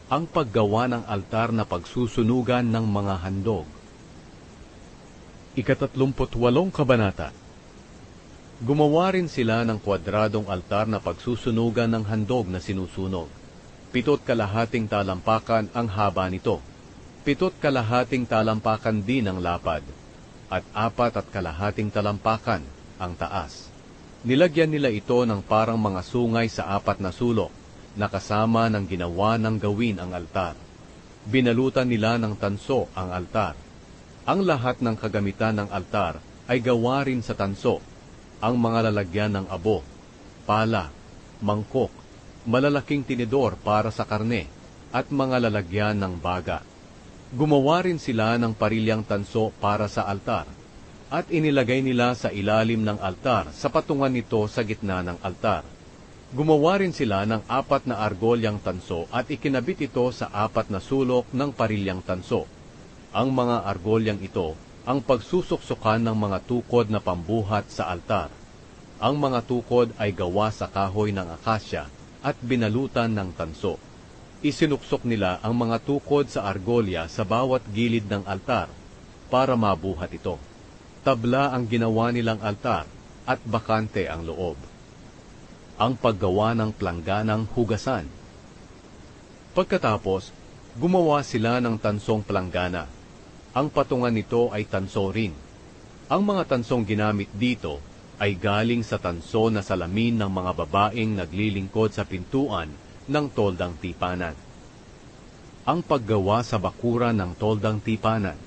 Ang paggawa ng altar na pagsusunugan ng mga handog. 38 Kabanata. Gumawa rin sila ng kwadradong altar na pagsusunugan ng handog na sinusunog. 7.5 talampakan ang haba nito. 7.5 talampakan din ang lapad. At 4.5 talampakan ang taas. Nilagyan nila ito ng parang mga sungay sa 4 na sulok, na kasama ng ginawa ng gawin ang altar. Binalutan nila ng tanso ang altar. Ang lahat ng kagamitan ng altar ay gawa rin sa tanso. Ang mga lalagyan ng abo, pala, mangkok, malalaking tinidor para sa karne, at mga lalagyan ng baga. Gumawa rin sila ng parilyang tanso para sa altar, at inilagay nila sa ilalim ng altar sa patungan nito sa gitna ng altar. Gumawa rin sila ng 4 na argolyang tanso at ikinabit ito sa 4 na sulok ng parilyang tanso. Ang mga argolyang ito ang pagsusuksukan ng mga tukod na pambuhat sa altar. Ang mga tukod ay gawa sa kahoy ng akasya at binalutan ng tanso. Isinuksok nila ang mga tukod sa argolya sa bawat gilid ng altar para mabuhat ito. Tabla ang ginawa nilang altar at bakante ang loob. Ang paggawa ng plangganang hugasan. Pagkatapos, gumawa sila ng tansong planggana. Ang patungan nito ay tanso rin. Ang mga tansong ginamit dito ay galing sa tanso na salamin ng mga babaeng naglilingkod sa pintuan ng toldang tipanan. Ang paggawa sa bakuran ng toldang tipanan.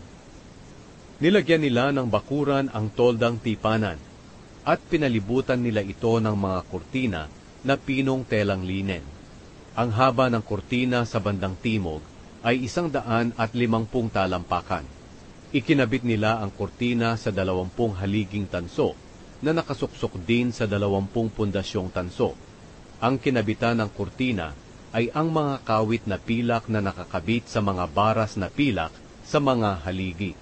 Nilagyan nila ng bakuran ang toldang tipanan at pinalibutan nila ito ng mga kurtina na pinong telang linen. Ang haba ng kurtina sa bandang timog ay 150 talampakan. Ikinabit nila ang kurtina sa 20 haliging tanso na nakasuksok din sa 20 pundasyong tanso. Ang kinabitan ng kurtina ay ang mga kawit na pilak na nakakabit sa mga baras na pilak sa mga haligi.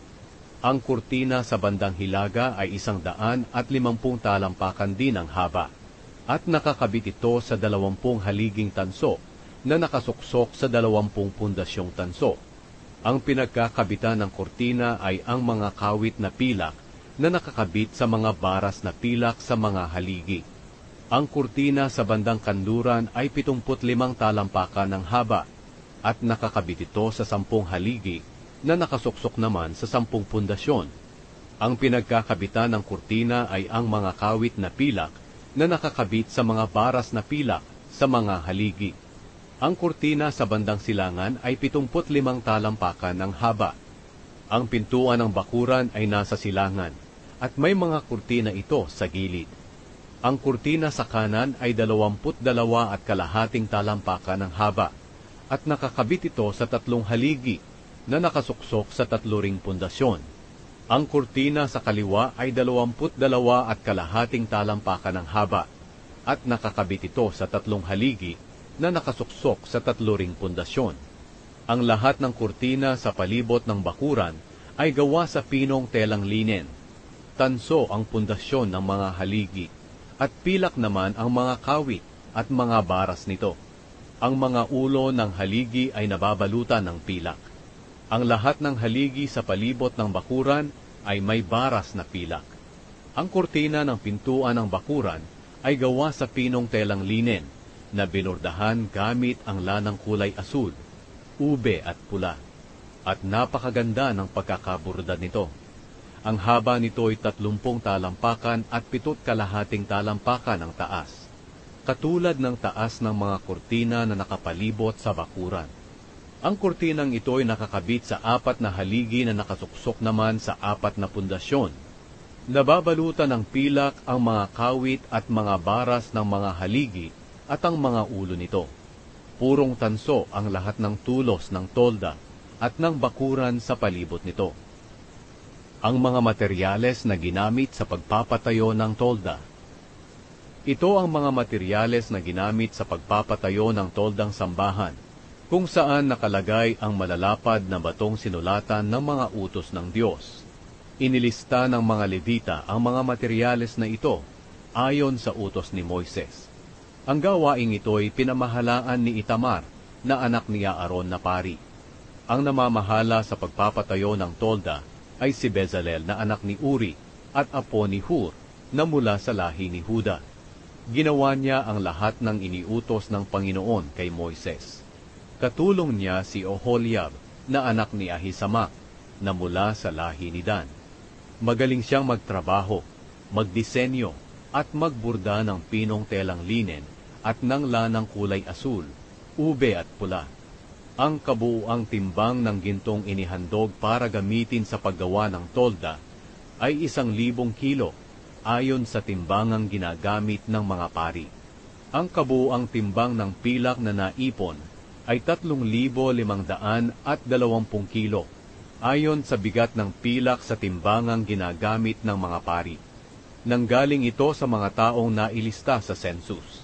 Ang kurtina sa bandang hilaga ay 150 talampakan din ang haba, at nakakabit ito sa 20 haliging tanso na nakasuksok sa 20 pundasyong tanso. Ang pinagkakabitan ng kurtina ay ang mga kawit na pilak na nakakabit sa mga baras na pilak sa mga haligi. Ang kurtina sa bandang kanluran ay 75 talampakan ng haba, at nakakabit ito sa 10 haligi na nakasuksok naman sa 10 pundasyon. Ang pinagkakabitan ng kurtina ay ang mga kawit na pilak na nakakabit sa mga baras na pilak sa mga haligi. Ang kurtina sa bandang silangan ay 75 talampakan ng haba. Ang pintuan ng bakuran ay nasa silangan, at may mga kurtina ito sa gilid. Ang kurtina sa kanan ay 22.5 talampakan ng haba, at nakakabit ito sa 3 haligi na nakasuksok sa 3 ring pundasyon. Ang kurtina sa kaliwa ay 22.5 talampakan ng haba, at nakakabit ito sa 3 haligi na nakasuksok sa 3 ring pundasyon. Ang lahat ng kurtina sa palibot ng bakuran ay gawa sa pinong telang linen. Tanso ang pundasyon ng mga haligi, at pilak naman ang mga kawit at mga baras nito. Ang mga ulo ng haligi ay nababalutan ng pilak. Ang lahat ng haligi sa palibot ng bakuran ay may baras na pilak. Ang kurtina ng pintuan ng bakuran ay gawa sa pinong telang linen, na binurdahan gamit ang lanang kulay asul, ube at pula, at napakaganda ng pagkakaburda nito. Ang haba nito ay 30 talampakan at 7.5 talampakan ang taas, katulad ng taas ng mga kurtina na nakapalibot sa bakuran. Ang kurtinang ito ay nakakabit sa 4 na haligi na nakasuksok naman sa 4 na pundasyon. Nababalutan ng pilak ang mga kawit at mga baras ng mga haligi at ang mga ulo nito. Purong tanso ang lahat ng tulos ng tolda at ng bakuran sa palibot nito. Ang mga materyales na ginamit sa pagpapatayo ng tolda. Ito ang mga materyales na ginamit sa pagpapatayo ng toldang sambahan, kung saan nakalagay ang malalapad na batong sinulatan ng mga utos ng Diyos. Inilista ng mga Levita ang mga materyales na ito ayon sa utos ni Moises. Ang gawaing ito ay pinamahalaan ni Itamar na anak ni Aaron na pari. Ang namamahala sa pagpapatayo ng tolda ay si Bezalel na anak ni Uri at apo ni Hur na mula sa lahi ni Huda. Ginawa niya ang lahat ng iniutos ng Panginoon kay Moises. Katulong niya si Oholiab na anak ni Ahisamak na mula sa lahi ni Dan. Magaling siyang magtrabaho, magdisenyo at magburda ng pinong telang linen at ng lanang kulay asul, ube at pula. Ang kabuuang timbang ng gintong inihandog para gamitin sa paggawa ng tolda ay 1,000 kilo ayon sa timbangang ginagamit ng mga pari. Ang kabuuang timbang ng pilak na naipon ay 3,520 kilo ayon sa bigat ng pilak sa timbangang ginagamit ng mga pari. Nanggaling ito sa mga taong nailista sa census.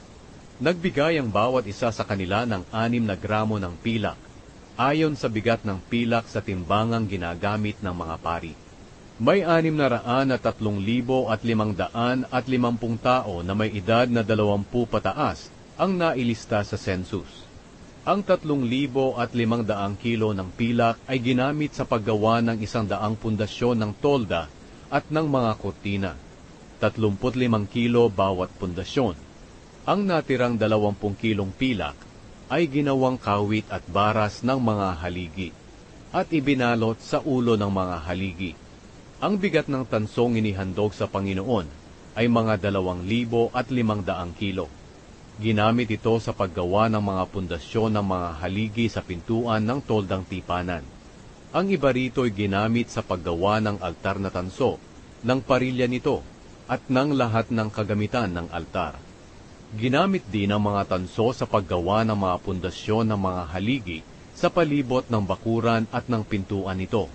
Nagbigay ang bawat isa sa kanila ng 6 na gramo ng pilak, ayon sa bigat ng pilak sa timbangang ginagamit ng mga pari. May 603,550 tao na may edad na 20 pataas ang nailista sa census. Ang 3,500 kilo ng pilak ay ginamit sa paggawa ng 100 pundasyon ng tolda at ng mga kortina, 35 kilo bawat pundasyon. Ang natirang 20 kilong pilak ay ginawang kawit at baras ng mga haligi at ibinalot sa ulo ng mga haligi. Ang bigat ng tansong inihandog sa Panginoon ay mga 2,500 kilo. Ginamit ito sa paggawa ng mga pundasyon ng mga haligi sa pintuan ng toldang tipanan. Ang iba rito ay ginamit sa paggawa ng altar na tanso, ng parilya nito, at ng lahat ng kagamitan ng altar. Ginamit din ang mga tanso sa paggawa ng mga pundasyon ng mga haligi sa palibot ng bakuran at ng pintuan nito,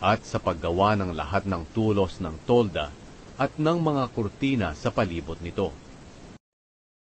at sa paggawa ng lahat ng tulos ng tolda at ng mga kurtina sa palibot nito.